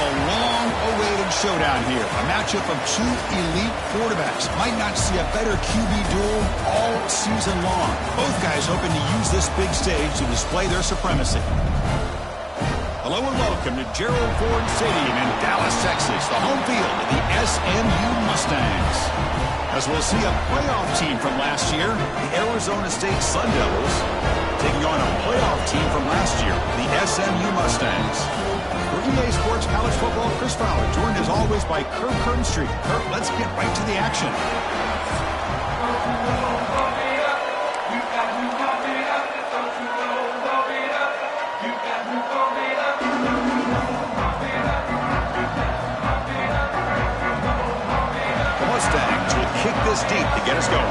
a long-awaited showdown here. A matchup of two elite quarterbacks. Might not see a better QB duel all season long. Both guys hoping to use this big stage to display their supremacy. Hello and welcome to Gerald Ford Stadium in Dallas, Texas, the home field of the SMU Mustangs. As we'll see a playoff team from last year, the Arizona State Sun Devils, taking on a playoff team from last year, the SMU Mustangs. For EA Sports College Football, Chris Fowler, joined as always by Kirk Herbstreit. Kirk, let's get right to the action. The Mustangs will kick this deep to get us going.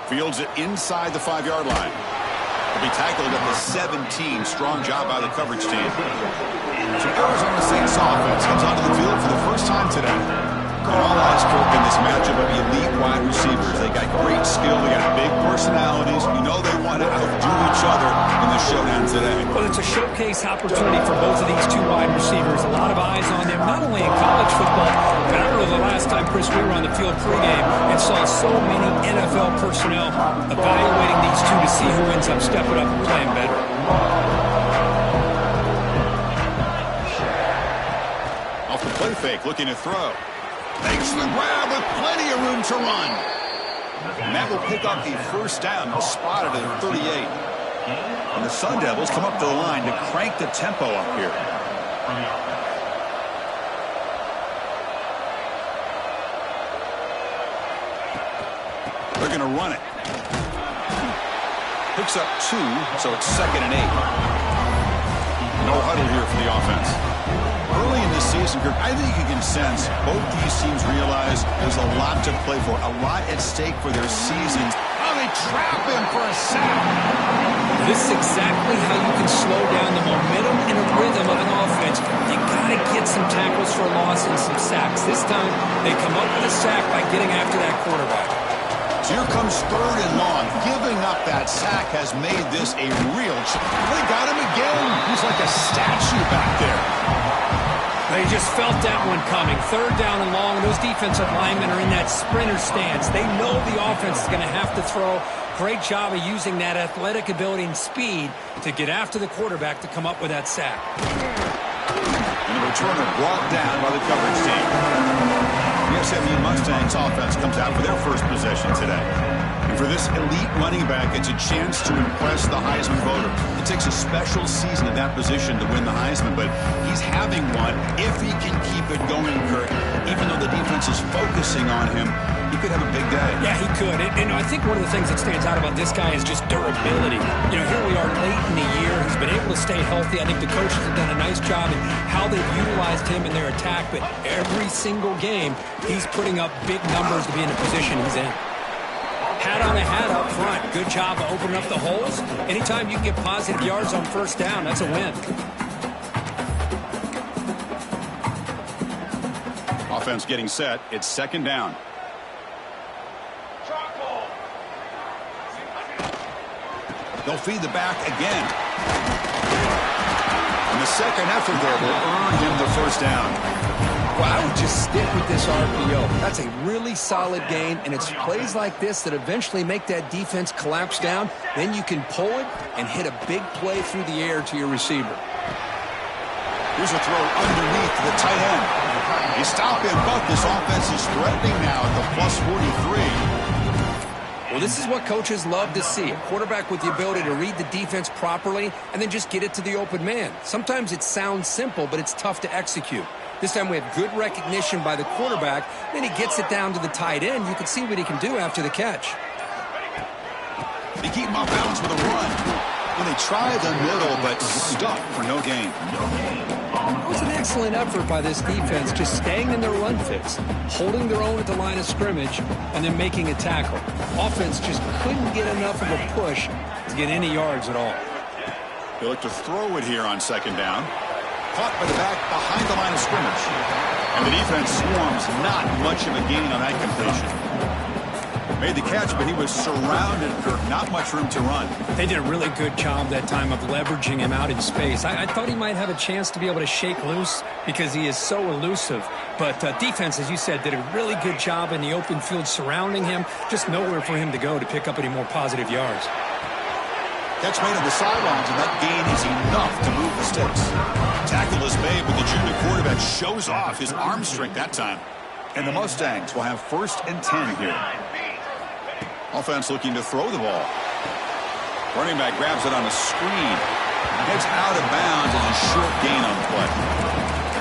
Fields it inside the 5-yard line. Will be tackled at the 17. Strong job by the coverage team. So Arizona State's offense comes onto the field for the first time today. And all eyes, Kirk, in this matchup of elite wide receivers. They got great skill. They got big personalities. You know they want to outdo each other in the showdown today. Well, it's a showcase opportunity for both of these two wide receivers. A lot of eyes on them, not only in college football, but I remember the last time, Chris, we were on the field pregame and saw so many NFL personnel evaluating these two to see who ends up stepping up and playing better. Off the play fake, looking to throw. Makes the grab with plenty of room to run. And that will pick up the first down. They'll spot it at 38. And the Sun Devils come up to the line to crank the tempo up here. They're going to run it. Picks up 2, so it's 2nd and 8. No huddle here for the offense. Early in this season, Kirk, I think you can sense both these teams realize there's a lot to play for, a lot at stake for their seasons. Oh, they trap him for a sack. This is exactly how you can slow down the momentum and a rhythm of an offense. You got to get some tackles for a loss and some sacks. This time, they come up with a sack by getting after that quarterback. So here comes 3rd and long. Giving up that sack has made this a real challenge. They got him again. He's like a statue back there. They just felt that one coming. 3rd down and long. Those defensive linemen are in that sprinter stance. They know the offense is going to have to throw. Great job of using that athletic ability and speed to get after the quarterback to come up with that sack. And the returner brought down by the coverage team. The SMU Mustangs offense comes out for their first possession today. And for this elite running back, it's a chance to impress the Heisman voter. It takes a special season at that position to win the Heisman, but he's having one if he can keep it going, Kirk. Even though the defense is focusing on him, he could have a big day. Yeah, he could. And I think one of the things that stands out about this guy is just durability. You know, here we are late in the year. He's been able to stay healthy. I think the coaches have done a nice job in how they've utilized him in their attack, but every single game, he's putting up big numbers to be in the position he's in. Hat on a hat up front. Good job of opening up the holes. Anytime you can get positive yards on 1st down, that's a win. Offense getting set. It's 2nd down. They'll feed the back again. And the second effort there will earn him the 1st down. Well, I would just stick with this RPO. That's a really solid game, and it's plays like this that eventually make that defense collapse down. Then you can pull it and hit a big play through the air to your receiver. Here's a throw underneath to the tight end. He stopped him, but this offense is threatening now at the plus 43. Well, this is what coaches love to see. A quarterback with the ability to read the defense properly and then just get it to the open man. Sometimes it sounds simple, but it's tough to execute. This time we have good recognition by the quarterback. Then he gets it down to the tight end. You can see what he can do after the catch. They keep him off balance with a run. When they try the middle, but stuck for no gain. It was an excellent effort by this defense, just staying in their run fits, holding their own at the line of scrimmage, and then making a tackle. Offense just couldn't get enough of a push to get any yards at all. They look to throw it here on 2nd down. Caught by the back behind the line of scrimmage. And the defense swarms, not much of a gain on that completion. Made the catch, but he was surrounded, Kirk. Not much room to run. They did a really good job that time of leveraging him out in space. I thought he might have a chance to be able to shake loose because he is so elusive. But defense, as you said, did a really good job in the open field surrounding him. Just nowhere for him to go to pick up any more positive yards. Catch made on the sidelines, and that gain is enough to move the sticks. Tackle is made, but the junior quarterback shows off his arm strength that time. And the Mustangs will have 1st and 10 here. Offense looking to throw the ball. Running back grabs it on a screen. Gets out of bounds as a short gain on play.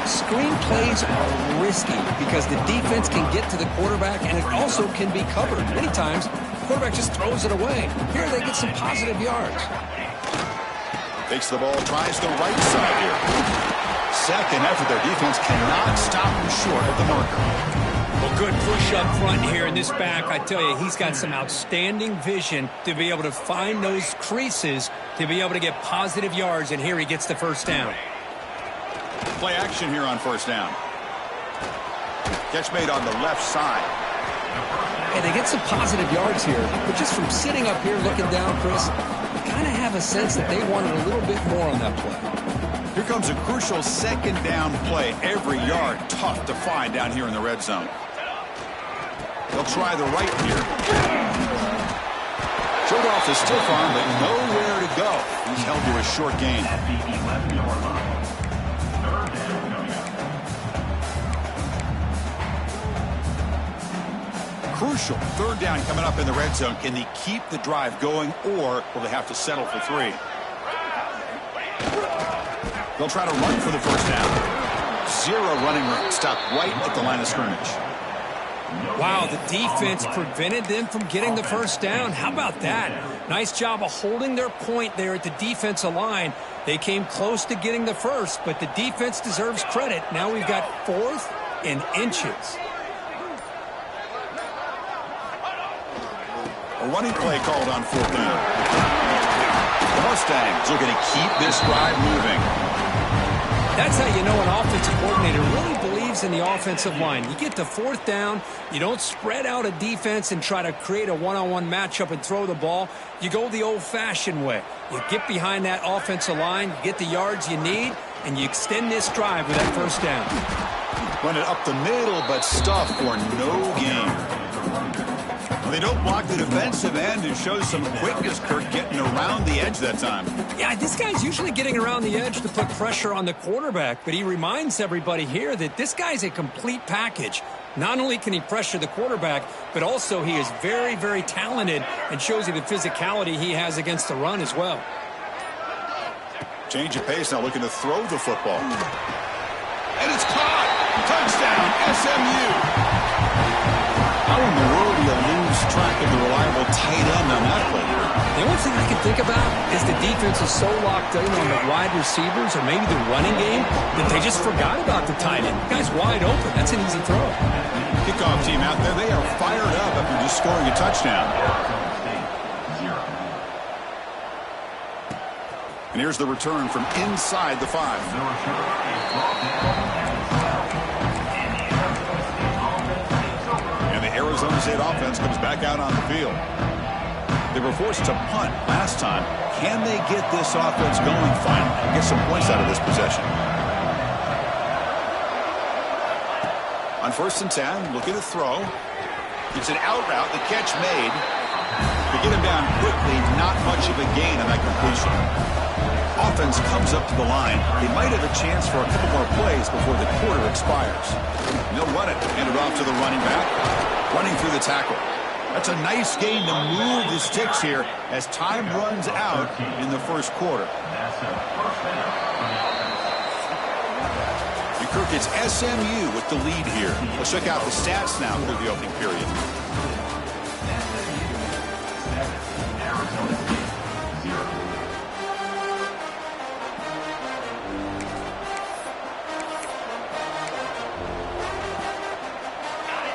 Screen plays are risky because the defense can get to the quarterback, and it also can be covered. Many times, the quarterback just throws it away. Here they get some positive yards. Takes the ball, tries the right side here. Second effort, their defense cannot stop him short of the marker. Well, good push up front here in this back. I tell you, he's got some outstanding vision to be able to find those creases, to be able to get positive yards, and here he gets the first down. Play action here on 1st down. Catch made on the left side. Hey, they get some positive yards here, but just from sitting up here looking down, Chris, you kind of have a sense that they wanted a little bit more on that play. Here comes a crucial 2nd down play. Every yard tough to find down here in the red zone. They'll try the right here. Showed off the stiff arm, but nowhere to go. He's held to a short gain. Crucial 3rd down coming up in the red zone. Can they keep the drive going, or will they have to settle for 3? They'll try to run for the 1st down. 0 running room. Stopped right at the line of scrimmage. Wow, the defense prevented them from getting the 1st down. How about that? Nice job of holding their point there at the defensive line. They came close to getting the 1st, but the defense deserves credit. Now we've got 4th and inches. A running play called on 4th down. The Mustangs looking to keep this drive moving. That's how you know an offensive coordinator really believes in the offensive line. You get to 4th down, you don't spread out a defense and try to create a one-on-one matchup and throw the ball. You go the old-fashioned way. You get behind that offensive line, you get the yards you need, and you extend this drive with that 1st down. Run it up the middle, but stuffed for no gain. They don't block the defensive end and show some quickness, Kirk, getting around the edge that time. Yeah, this guy's usually getting around the edge to put pressure on the quarterback, but he reminds everybody here that this guy's a complete package. Not only can he pressure the quarterback, but also he is very, very talented and shows you the physicality he has against the run as well. Change of pace now, looking to throw the football. And it's caught! Touchdown, SMU! How in the world do you lose track of the reliable tight end on that play? The only thing I can think about is the defense is so locked in on the wide receivers or maybe the running game that they just forgot about the tight end. The guy's wide open. That's an easy throw. Kickoff team out there, they are fired up after just scoring a touchdown. And here's the return from inside the 5. Arizona State offense comes back out on the field. They were forced to punt last time. Can they get this offense going finally? Get some points out of this possession. On 1st and 10, looking to throw. It's an out route. The catch made. To get him down quickly, not much of a gain on that completion. Offense comes up to the line. They might have a chance for a couple more plays before the quarter expires. And they'll run it. Hand it off to the running back. Running through the tackle. That's a nice gain to move the sticks here as time runs out in the 1st quarter. And Kirk, it's SMU with the lead here. Let's check out the stats now through the opening period.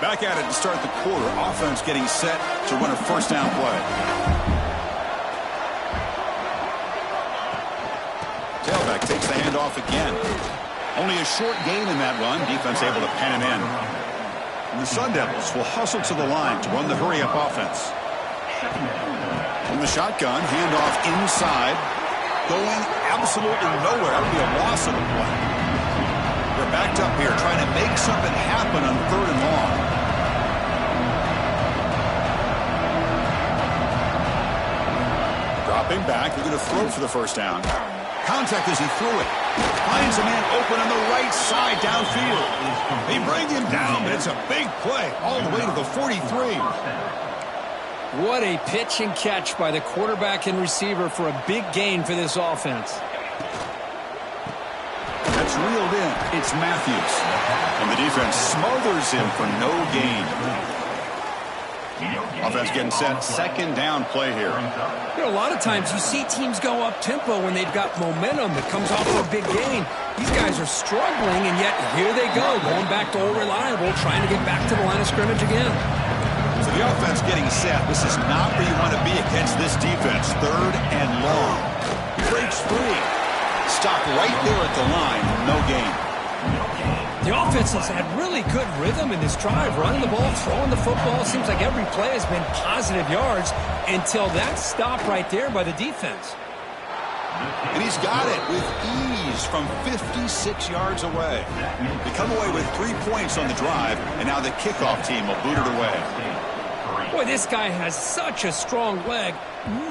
Back at it to start the quarter. Offense getting set to run a 1st down play. Tailback takes the handoff again. Only a short gain in that run. Defense able to pen him in. And the Sun Devils will hustle to the line to run the hurry-up offense. From the shotgun, handoff inside. Going absolutely nowhere. That would be a loss of the play. They're backed up here trying to make something happen on 3rd and long. Dropping back. They're going to throw for the first down. Contact as he threw it. Finds a man open on the right side downfield. They bring him down, but it's a big play all the way to the 43. What a pitch and catch by the quarterback and receiver for a big gain for this offense. That's reeled in. It's Matthews. And the defense smothers him for no gain. Offense getting set. 2nd down play here. You know, a lot of times you see teams go up-tempo when they've got momentum that comes off of a big gain. These guys are struggling, and yet here they go, going back to old reliable, trying to get back to the line of scrimmage again. So the offense getting set. This is not where you want to be against this defense. 3rd and long. Breaks free. Stopped right there at the line. No gain. The offense has had really good rhythm in this drive, running the ball, throwing the football. Seems like every play has been positive yards until that stop right there by the defense. And he's got it with ease from 56 yards away. They come away with 3 points on the drive, and now the kickoff team will boot it away. Boy, this guy has such a strong leg.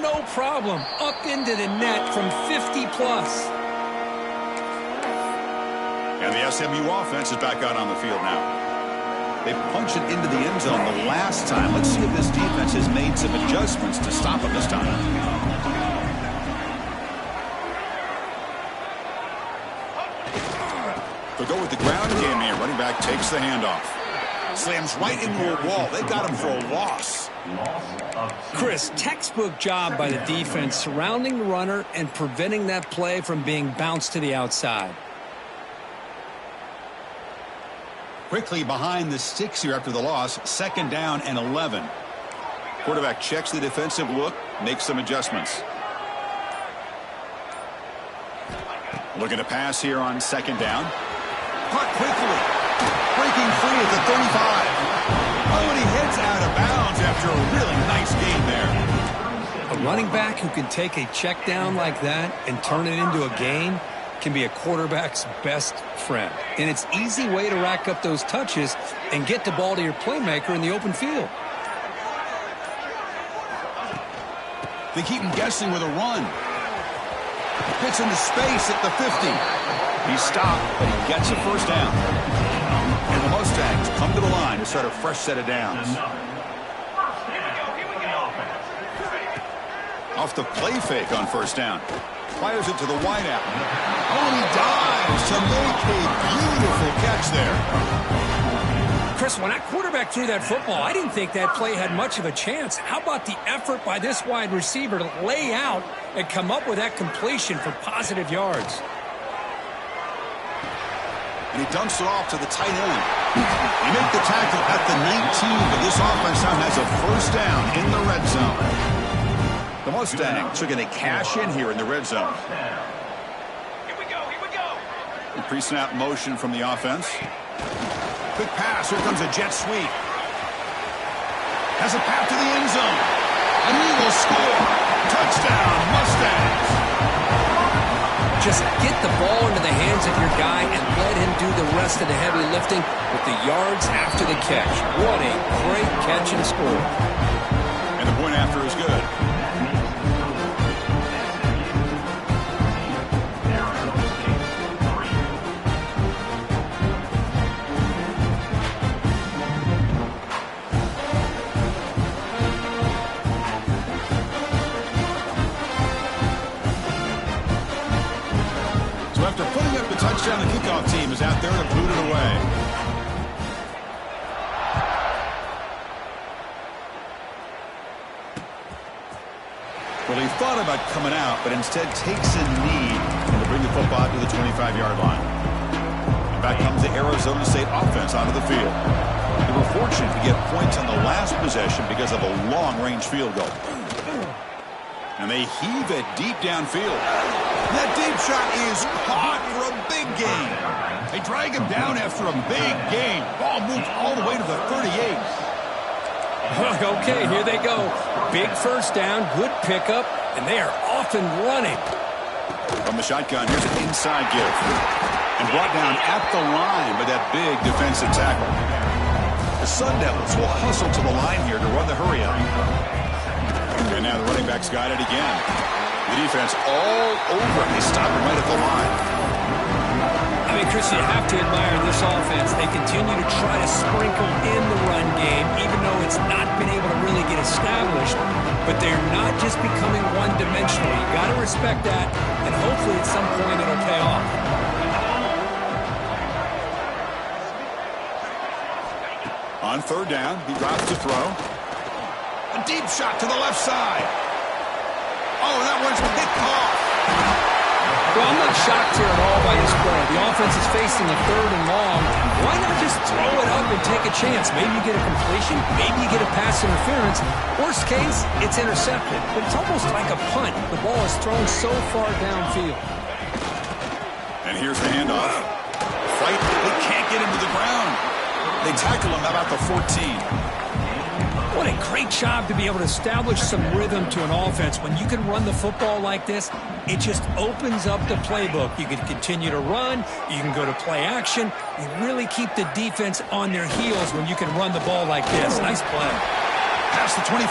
No problem. Up into the net from 50-plus. And the SMU offense is back out on the field now. They punched it into the end zone the last time. Let's see if this defense has made some adjustments to stop him this time. They'll go with the ground game here. Running back takes the handoff. Slams right into a wall. They got him for a loss. Chris, textbook job by the defense surrounding the runner and preventing that play from being bounced to the outside. Quickly behind the 6 here after the loss. 2nd down and 11. Quarterback checks the defensive look, makes some adjustments. Looking to pass here on 2nd down. Caught quickly. Breaking free at the 35. Oh, and he heads out of bounds after a really nice gain there. A running back who can take a check down like that and turn it into a gain can be a quarterback's best friend. And it's an easy way to rack up those touches and get the ball to your playmaker in the open field. They keep him guessing with a run. Gets into space at the 50. He's stopped, but he gets a first down. And the Mustangs come to the line to start a fresh set of downs. Off the play fake on first down. Fires it to the wideout. Oh, and he dives to make a beautiful catch there. Chris, when that quarterback threw that football, I didn't think that play had much of a chance. How about the effort by this wide receiver to lay out and come up with that completion for positive yards? And he dumps it off to the tight end. They make the tackle at the 19, but this offense now has a first down in the red zone. The Mustangs are going to cash in here in the red zone. Here we go. Pre-snap motion from the offense. Quick pass. Here comes a jet sweep. Has a path to the end zone. And he will score. Touchdown, Mustangs. Just get the ball into the hands of your guy and let him do the rest of the heavy lifting with the yards after the catch. What a great catch and score. And the point after is good. After putting up the touchdown, the kickoff team is out there to boot it away. Well, he thought about coming out, but instead takes a knee to bring the football to the 25-yard line. And back comes the Arizona State offense onto the field. They were fortunate to get points on the last possession because of a long-range field goal. And they heave it deep downfield. That deep shot is caught for a big gain. A They drag him down after a big gain. Ball moved all the way to the 38. Okay, here they go. Big first down, good pickup, and they are off and running. From the shotgun, here's an inside give. And brought down at the line by that big defensive tackle. The Sun Devils will hustle to the line here to run the hurry up. And now the running back's got it again. The defense all over. They stop him right at the line. I mean, Chris, you have to admire this offense. They continue to try to sprinkle in the run game, even though it's not been able to really get established. But they're not just becoming one-dimensional. You got to respect that, and hopefully at some point it'll pay off. On third down, he drops to throw. A deep shot to the left side. Oh, that one's picked off. Well, I'm not shocked here at all by this play. The offense is facing a third and long. Why not just throw it up and take a chance? Maybe you get a completion. Maybe you get a pass interference. Worst case, it's intercepted. But it's almost like a punt. The ball is thrown so far downfield. And here's the handoff. Fight. They can't get him to the ground. They tackle him about the 14. What a great job to be able to establish some rhythm to an offense. When you can run the football like this, it just opens up the playbook. You can continue to run. You can go to play action. You really keep the defense on their heels when you can run the ball like this. Nice play. Past the 25.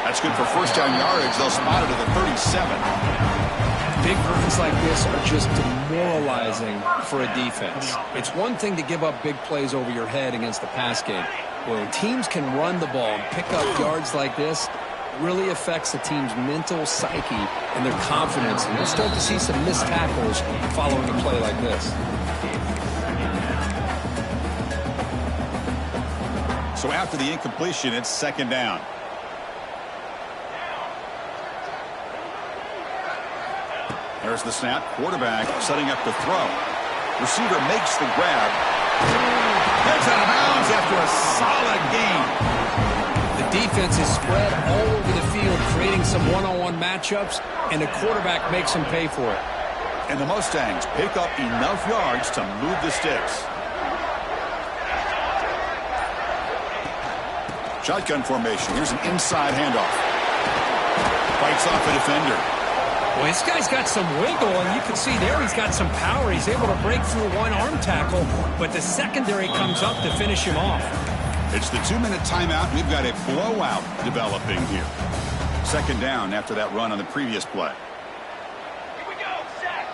That's good for first down yardage. They'll spot it at the 37. Big runs like this are just demoralizing for a defense. It's one thing to give up big plays over your head against the pass game. When teams can run the ball and pick up yards like this, it really affects the team's mental psyche and their confidence. And you'll start to see some missed tackles following a play like this. So after the incompletion, it's second down. There's the snap. Quarterback setting up the throw. Receiver makes the grab. Gets out of bounds after a solid gain. The defense is spread all over the field, creating some one-on-one matchups, and the quarterback makes them pay for it. And the Mustangs pick up enough yards to move the sticks. Shotgun formation. Here's an inside handoff. Fights off a defender. Well, this guy's got some wiggle, and you can see there he's got some power. He's able to break through one arm tackle, but the secondary comes up to finish him off. It's the 2-minute timeout. We've got a blowout developing here. Second down after that run on the previous play. Here we go, set.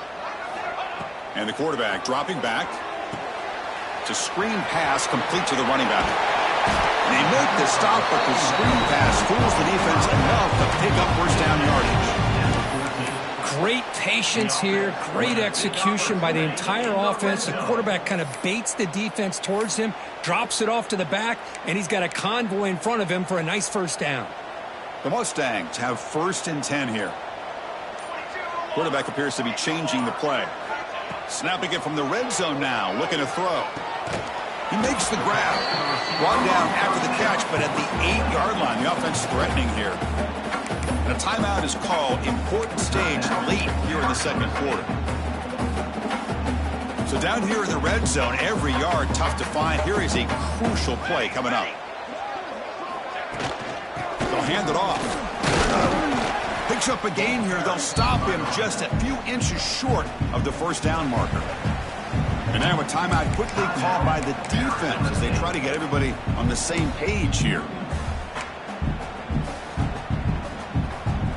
And the quarterback dropping back. It's a screen pass complete to the running back. They make the stop, but the screen pass fools the defense enough to pick up first down yardage. Great patience here, great execution by the entire offense. The quarterback kind of baits the defense towards him, drops it off to the back, and he's got a convoy in front of him for a nice first down. The Mustangs have first and 10 here. Quarterback appears to be changing the play. Snapping it from the red zone now, looking to throw. He makes the grab. Brought down after the catch, but at the 8-yard line, the offense threatening here. And a timeout is called. Important stage late here in the second quarter. So down here in the red zone, every yard tough to find. Here is a crucial play coming up. They'll hand it off. Picks up a gain here. They'll stop him just a few inches short of the first down marker. And now a timeout quickly called by the defense as they try to get everybody on the same page here.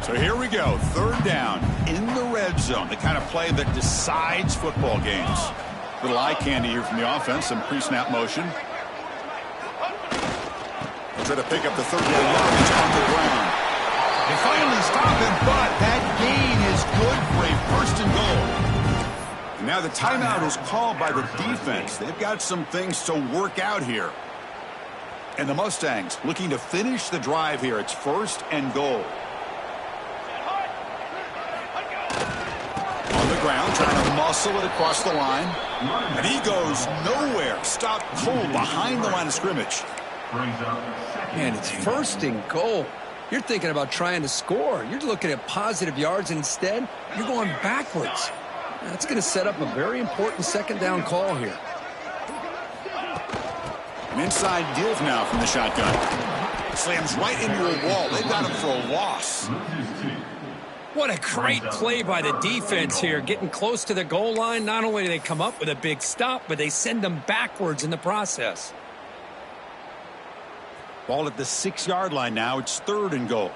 So here we go, third down in the red zone, the kind of play that decides football games. Little eye candy here from the offense, some pre-snap motion. They'll try to pick up the 30 yardage on the ground. They finally stop him, but that gain is good for a first and goal. And now the timeout is called by the defense. They've got some things to work out here. And the Mustangs looking to finish the drive here. It's first and goal. Ground, trying to muscle it across the line. And he goes nowhere. Stopped cold behind the line of scrimmage. Man, it's first and goal. You're thinking about trying to score. You're looking at positive yards, and instead, you're going backwards. That's going to set up a very important second down call here. An inside give now from the shotgun. Slams right into a wall. They've got him for a loss. What a great play by the defense here. Getting close to the goal line, not only do they come up with a big stop, but they send them backwards in the process. Ball at the 6-yard line now. It's 3rd and goal.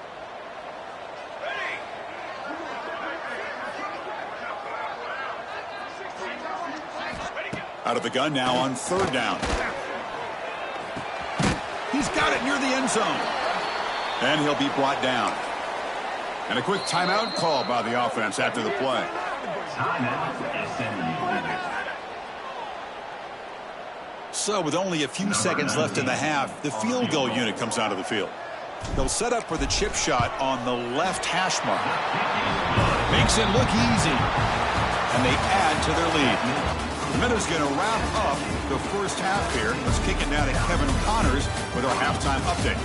Out of the gun now on 3rd down. He's got it near the end zone. And he'll be brought down. And a quick timeout call by the offense after the play. So with only a few seconds left in the half, the field goal unit comes out of the field. They'll set up for the chip shot on the left hash mark. Makes it look easy. And they add to their lead. The Minnows going to wrap up the first half here. Let's kick it now to Kevin Connors with our halftime update.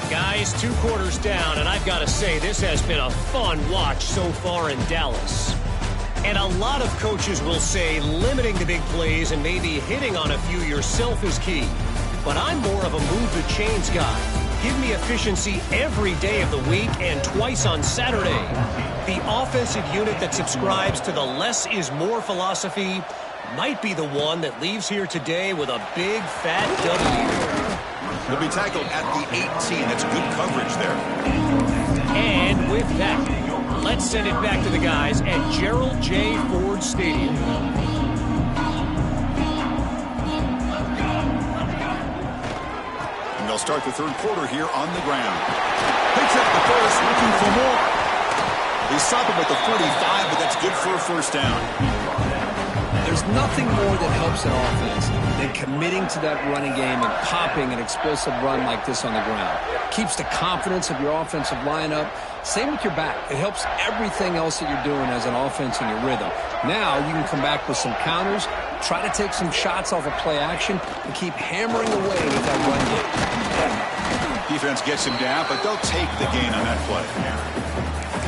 Guys, 2 quarters down, and I've got to say, this has been a fun watch so far in Dallas. And a lot of coaches will say limiting the big plays and maybe hitting on a few yourself is key. But I'm more of a move the chains guy. Give me efficiency every day of the week and twice on Saturday. The offensive unit that subscribes to the less is more philosophy might be the one that leaves here today with a big fat W. He'll be tackled at the 18. That's good coverage there. And with that, let's send it back to the guys at Gerald J. Ford Stadium. And they'll start the 3rd quarter here on the ground. Picks up the first, looking for more. They stop him at the 45, but that's good for a first down. There's nothing more that helps an offense than committing to that running game and popping an explosive run like this on the ground. Keeps the confidence of your offensive lineup. Same with your back. It helps everything else that you're doing as an offense in your rhythm. Now you can come back with some counters, try to take some shots off of play action, and keep hammering away with that run game. Defense gets him down, but they'll take the gain on that play.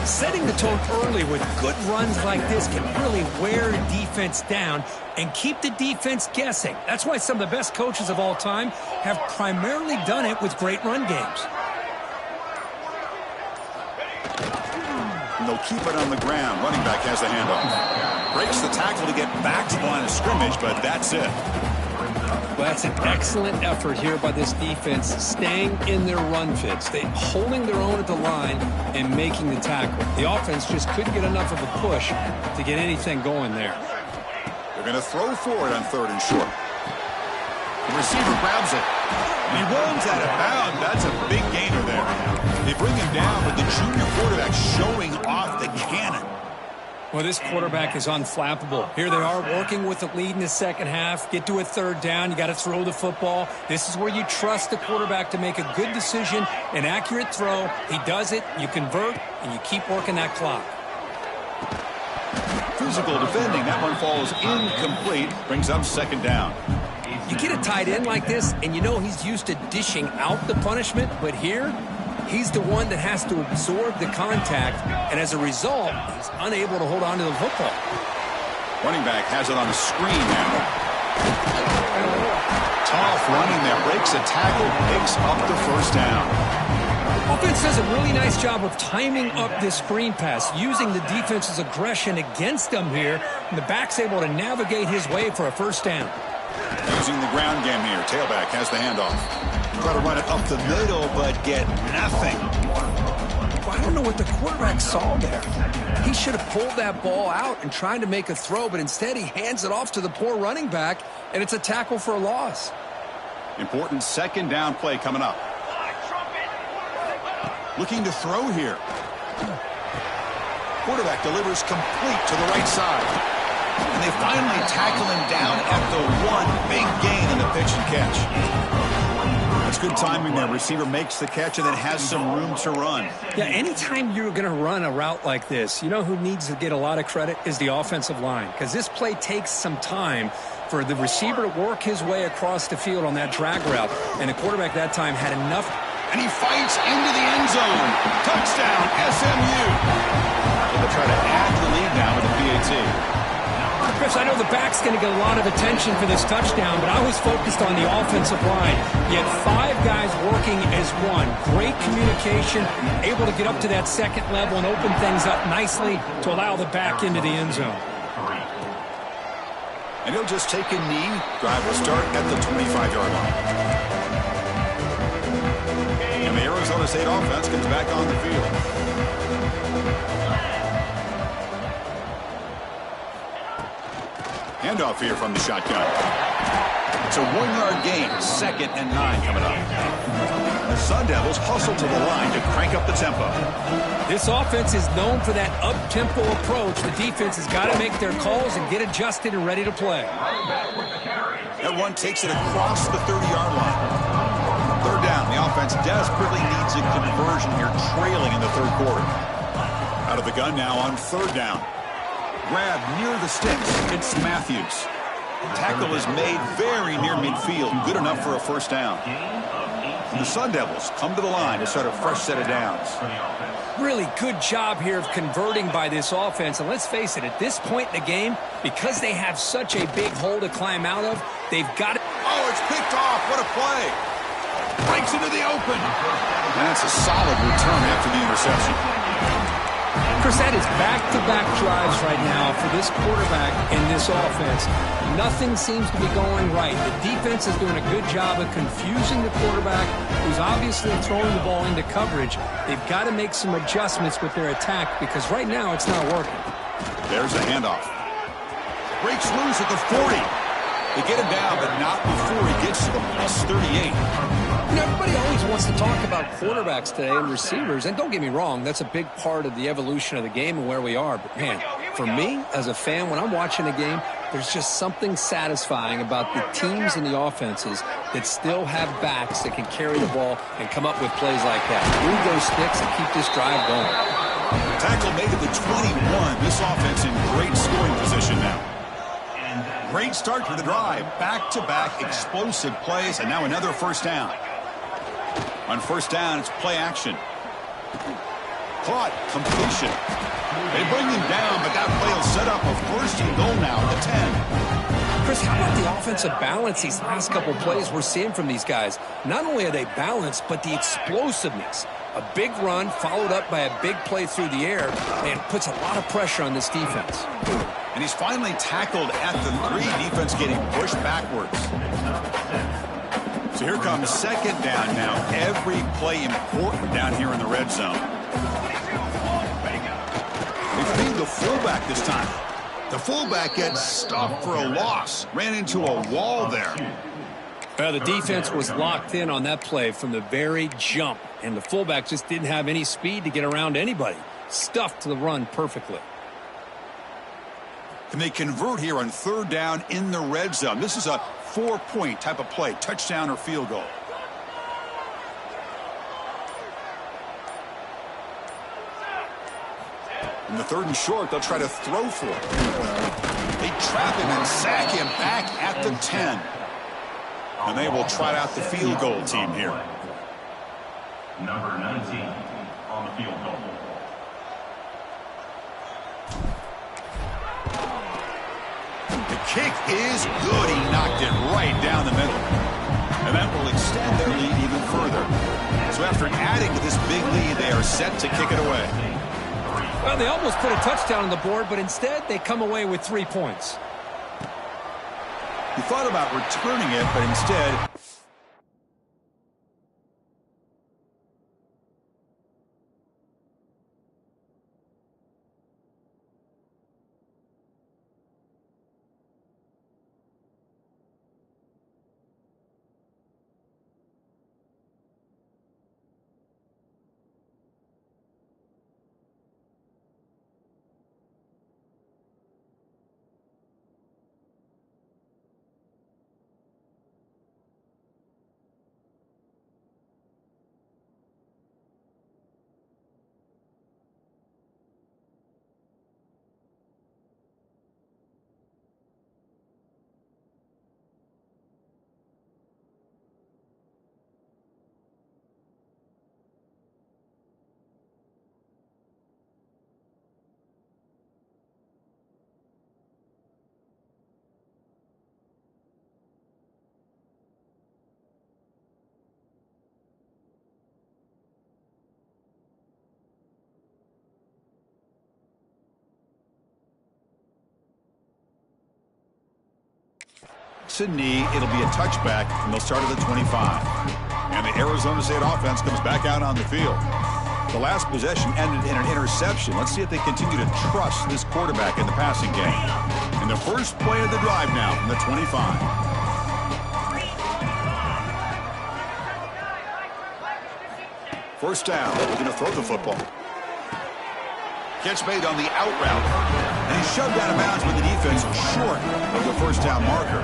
Setting the tone early with good runs like this can really wear a defense down and keep the defense guessing. That's why some of the best coaches of all time have primarily done it with great run games. And they'll keep it on the ground. Running back has the handoff. Breaks the tackle to get back to the line of scrimmage, but that's it. Well, that's an excellent effort here by this defense, staying in their run fits. They holding their own at the line and making the tackle. The offense just couldn't get enough of a push to get anything going there. They're going to throw for it on 3rd and short. The receiver grabs it. And he runs out of bounds. That's a big gainer there. They bring him down, but the junior quarterback showing off the cannon. Well, this quarterback is unflappable. Here they are working with the lead in the second half. Get to a 3rd down. You got to throw the football. This is where you trust the quarterback to make a good decision, an accurate throw. He does it, you convert, and you keep working that clock. Physical defending. That one falls incomplete. Brings up 2nd down. You get a tight end like this, and you know he's used to dishing out the punishment, but here, he's the one that has to absorb the contact, and as a result, he's unable to hold on to the football. Running back has it on the screen now. Tough running there. Breaks a tackle, picks up the 1st down. Offense does a really nice job of timing up this screen pass, using the defense's aggression against them here, and the back's able to navigate his way for a 1st down. Using the ground game here. Tailback has the handoff. Try to run it up the middle, but get nothing. I don't know what the quarterback saw there. He should have pulled that ball out and tried to make a throw, but instead he hands it off to the poor running back, and it's a tackle for a loss. Important 2nd down play coming up. Looking to throw here. Quarterback delivers complete to the right side. And they finally tackle him down at the 1. Big gain in the pitch and catch. That's good timing there. Receiver makes the catch and then has some room to run. Yeah, anytime you're going to run a route like this, you know who needs to get a lot of credit is the offensive line, because this play takes some time for the receiver to work his way across the field on that drag route, and the quarterback that time had enough. And he fights into the end zone. Touchdown, SMU. They'll try to add the lead now with the PAT. So I know the back's going to get a lot of attention for this touchdown, but I was focused on the offensive line. You had 5 guys working as one. Great communication, able to get up to that second level and open things up nicely to allow the back into the end zone. And he'll just take a knee. Drive will start at the 25-yard line. And the Arizona State offense gets back on the field. Handoff here from the shotgun. It's a 1-yard gain. 2nd and 9 coming up. The Sun Devils hustle to the line to crank up the tempo. This offense is known for that up-tempo approach. The defense has got to make their calls and get adjusted and ready to play. That one takes it across the 30-yard line. 3rd down. The offense desperately needs a conversion here, trailing in the 3rd quarter. Out of the gun now on 3rd down. Grab near the sticks. It's Matthews. Tackle is made very near midfield. Good enough for a 1st down. And the Sun Devils come to the line to start a fresh set of downs. Really good job here of converting by this offense. And let's face it, at this point in the game, because they have such a big hole to climb out of, they've got it. Oh, it's picked off. What a play. Breaks into the open. And that's a solid return after the interception. Chris, that is back-to-back drives right now for this quarterback and this offense. Nothing seems to be going right. The defense is doing a good job of confusing the quarterback, who's obviously throwing the ball into coverage. They've got to make some adjustments with their attack because right now it's not working. There's a handoff. Breaks loose at the 40. They get him down, but not before he gets to the plus 38. You know, everybody always wants to talk about quarterbacks today and receivers, and don't get me wrong, that's a big part of the evolution of the game and where we are. But, man, for me, as a fan, when I'm watching a game, there's just something satisfying about the teams and the offenses that still have backs that can carry the ball and come up with plays like that. Move those sticks and keep this drive going. Tackle made at the 21. This offense in great scoring position now. Great start for the drive. Back-to-back explosive plays, and now another 1st down. On 1st down, it's play action. Caught, completion. They bring him down, but that play will set up a 1st and goal now at the 10. Chris, how about the offensive balance these last couple plays we're seeing from these guys? Not only are they balanced, but the explosiveness. A big run followed up by a big play through the air, and puts a lot of pressure on this defense. And he's finally tackled at the 3. Defense getting pushed backwards. So here comes 2nd down now. Every play important down here in the red zone. They feed the fullback this time. The fullback gets stuffed for a loss. Ran into a wall there. The defense was locked in on that play from the very jump, and the fullback just didn't have any speed to get around anybody. Stuffed the run perfectly. And they convert here on 3rd down in the red zone. This is a 4-point type of play, touchdown or field goal. In the 3rd and short, they'll try to throw for it. They trap him and sack him back at the 10. And they will trot out the field goal team here. Number 19 on the field goal. The kick is good. He knocked it right down the middle. And that will extend their lead even further. So after adding to this big lead, they are set to kick it away. Well, they almost put a touchdown on the board, but instead they come away with 3 points. He thought about returning it, but instead takes a knee. It'll be a touchback, and they'll start at the 25. And the Arizona State offense comes back out on the field. The last possession ended in an interception. Let's see if they continue to trust this quarterback in the passing game. And the first play of the drive now from the 25. First down. They're going to throw the football. Catch made on the out route. And he's shoved out of bounds with the defense short of the first down marker.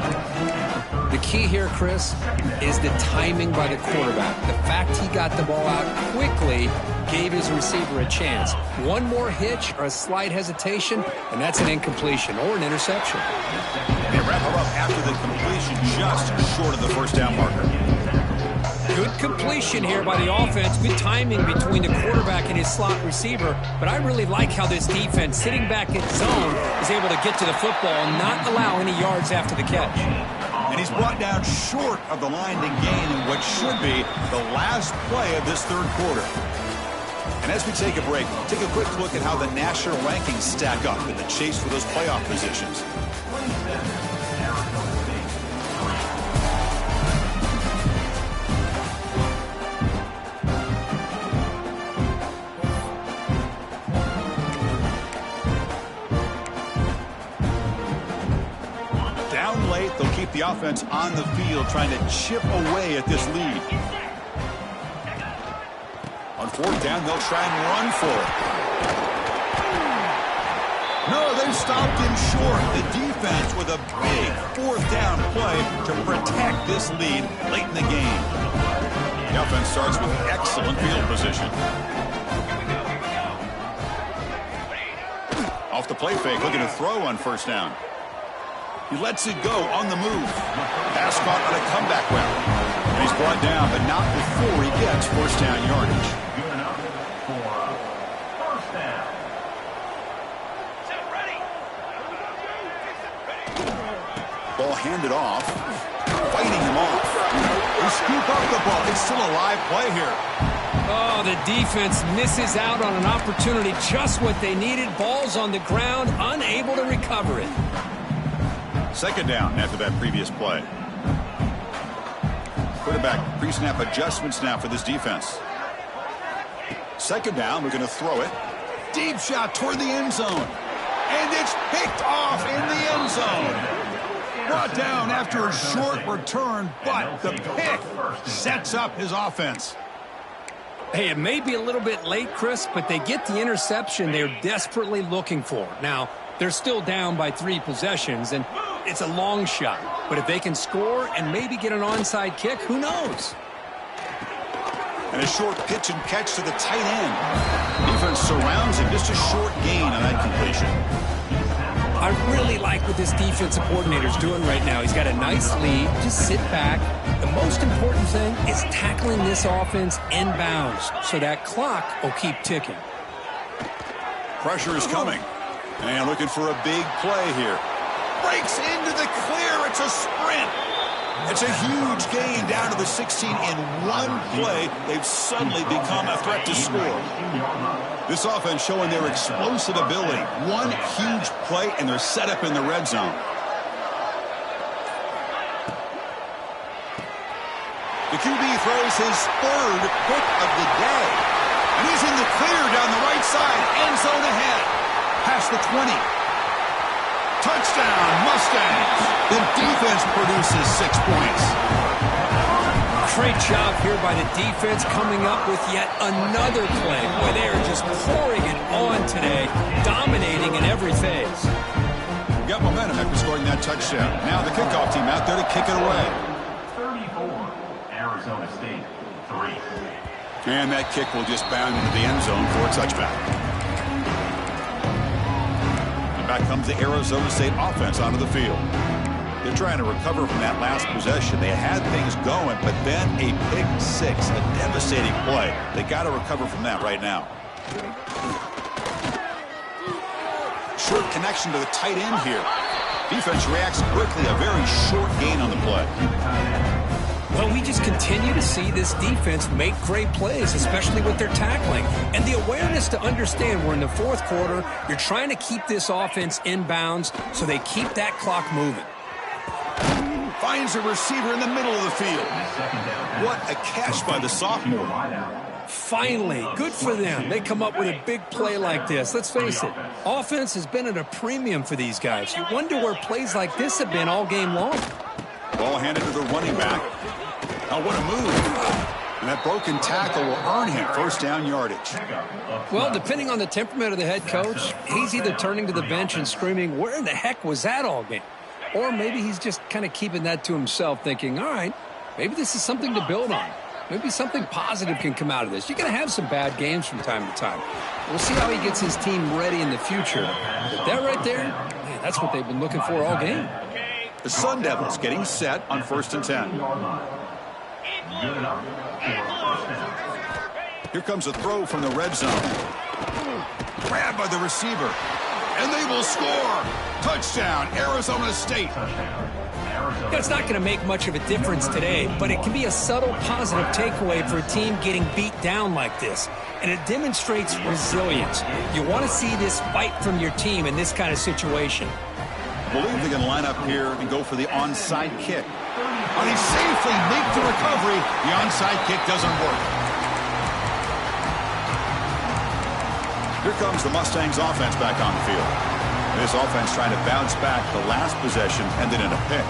The key here, Chris, is the timing by the quarterback. The fact he got the ball out quickly gave his receiver a chance. One more hitch or a slight hesitation, and that's an incompletion or an interception. They wrap him up after the completion just short of the first down marker. Good completion here by the offense. Good timing between the quarterback and his slot receiver. But I really like how this defense, sitting back in zone, is able to get to the football and not allow any yards after the catch. And he's brought down short of the line to gain in what should be the last play of this third quarter. And as we take a break, take a quick look at how the national rankings stack up in the chase for those playoff positions. Down late, they'll keep the offense on the field, trying to chip away at this lead. On fourth down, they'll try and run for it. No, they stopped him short. The defense with a big fourth down play to protect this lead late in the game. The offense starts with excellent field position. Off the play fake, looking to throw on first down. He lets it go on the move. Pass caught on a comeback route. And he's brought down, but not before he gets first down yardage. Good enough for first down. Set ready. Ball handed off. Fighting him off. They scoop up the ball. It's still a live play here. Oh, the defense misses out on an opportunity. Just what they needed. Ball's on the ground, unable to recover it. Second down after that previous play. Quarterback pre-snap adjustments now for this defense. Second down, we're going to throw it. Deep shot toward the end zone. And it's picked off in the end zone. Brought down after a short return, but the pick sets up his offense. Hey, it may be a little bit late, Chris, but they get the interception they're desperately looking for. Now, they're still down by 3 possessions, and it's a long shot. But if they can score and maybe get an onside kick, who knows? And a short pitch and catch to the tight end. Defense surrounds him. Just a short gain on that completion. I really like what this defensive coordinator's doing right now. He's got a nice lead. Just sit back. The most important thing is tackling this offense inbounds so that clock will keep ticking. Pressure is coming. And looking for a big play here. Breaks into the clear. It's a sprint. It's a huge gain down to the 16 in one play. They've suddenly become a threat to score. This offense showing their explosive ability. One huge play, and they're set up in the red zone. The QB throws his third pick of the day. And he's in the clear down the right side. End zone ahead. Past the 20. Touchdown, Mustangs. The defense produces 6 points. Great job here by the defense coming up with yet another play. Boy, they are just pouring it on today, dominating in every phase. Got momentum after scoring that touchdown. Now the kickoff team out there to kick it away. 34, Arizona State, 3. And that kick will just bound into the end zone for a touchback. Back comes the Arizona State offense onto the field. They're trying to recover from that last possession. They had things going, but then a pick six, a devastating play. They got to recover from that right now. Short connection to the tight end here. Defense reacts quickly, a very short gain on the play. Well, we just continue to see this defense make great plays, especially with their tackling. And the awareness to understand we're in the fourth quarter, you're trying to keep this offense in bounds so they keep that clock moving. Finds a receiver in the middle of the field. What a catch by the sophomore. Finally, good for them. They come up with a big play like this. Let's face it, offense has been at a premium for these guys. You wonder where plays like this have been all game long. Ball handed to the running back. Oh, what a move. And that broken tackle will earn him first down yardage. Well, depending on the temperament of the head coach, he's either turning to the bench and screaming, where in the heck was that all game? Or maybe he's just kind of keeping that to himself, thinking, all right, maybe this is something to build on. Maybe something positive can come out of this. You're going to have some bad games from time to time. We'll see how he gets his team ready in the future. But that right there, man, that's what they've been looking for all game. The Sun Devils getting set on 1st and 10. Here comes a throw from the red zone. Grabbed by the receiver. And they will score. Touchdown, Arizona State. It's not going to make much of a difference today, but it can be a subtle positive takeaway for a team getting beat down like this. And it demonstrates resilience. You want to see this fight from your team in this kind of situation. I believe they're going to line up here and go for the onside kick. And he safely makes the recovery. The onside kick doesn't work. Here comes the Mustangs offense back on the field. This offense trying to bounce back. The last possession ended in a pick.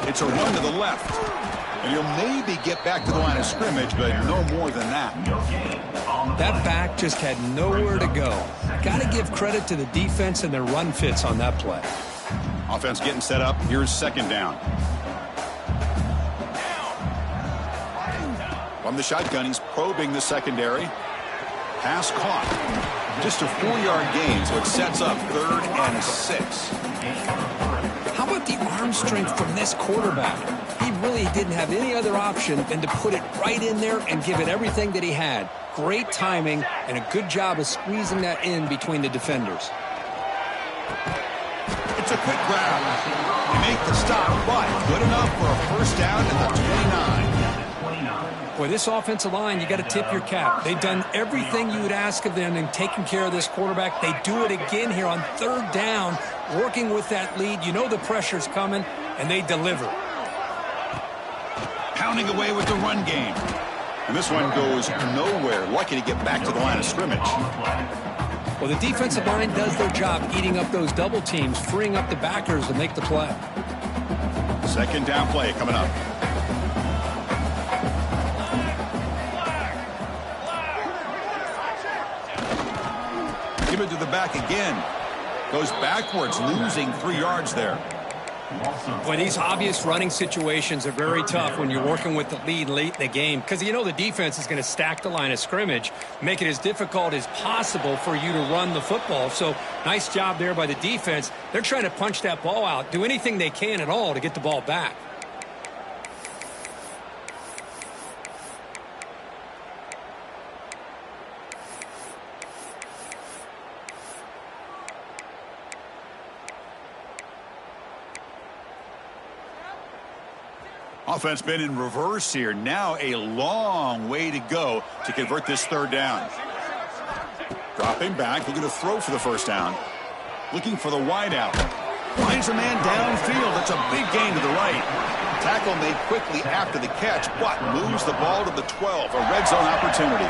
It's a run to the left. And he'll maybe get back to the line of scrimmage, but no more than that. That back just had nowhere to go. Got to give credit to the defense and their run fits on that play. Offense getting set up. Here's 2nd down. From the shotgun, he's probing the secondary. Pass caught. Just a 4-yard gain, so it sets up 3rd and 6. How about the arm strength from this quarterback? He really didn't have any other option than to put it right in there and give it everything that he had. Great timing and a good job of squeezing that in between the defenders. It's a quick grab. They make the stop, but good enough for a first down at the 29. Boy, this offensive line, you got to tip your cap. They've done everything you would ask of them in taking care of this quarterback. They do it again here on 3rd down, working with that lead. You know the pressure's coming, and they deliver. Pounding away with the run game. And this one goes nowhere. Lucky to get back to the line of scrimmage. Well, the defensive line does their job eating up those double teams, freeing up the backers to make the play. 2nd down play coming up. Give it to the back again. Goes backwards, losing 3 yards there. Boy, these obvious running situations are very tough when you're working with the lead late in the game because you know the defense is going to stack the line of scrimmage, make it as difficult as possible for you to run the football. So nice job there by the defense. They're trying to punch that ball out, do anything they can at all to get the ball back. Offense been in reverse here. Now a long way to go to convert this 3rd down. Dropping back, looking to throw for the first down. Looking for the wide out. Finds a man downfield. That's a big gain to the right. Tackle made quickly after the catch, but moves the ball to the 12. A red zone opportunity.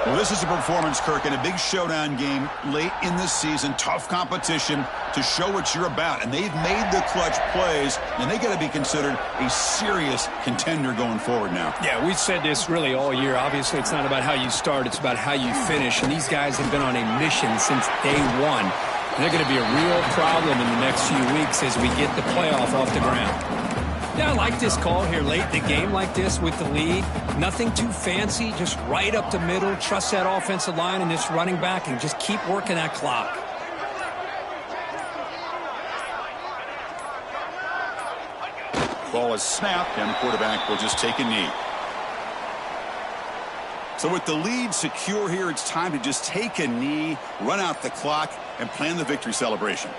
Well, this is a performance, Kirk, in a big showdown game late in the season. Tough competition to show what you're about. And they've made the clutch plays, and they got to be considered a serious contender going forward now. Yeah, we've said this really all year. Obviously, it's not about how you start. It's about how you finish. And these guys have been on a mission since day one. And they're going to be a real problem in the next few weeks as we get the playoff off the ground. Yeah, I like this call here late in the game like this with the lead. Nothing too fancy, just right up the middle. Trust that offensive line and this running back and just keep working that clock. Ball is snapped, and the quarterback will just take a knee. So with the lead secure here, it's time to just take a knee, run out the clock, and plan the victory celebration.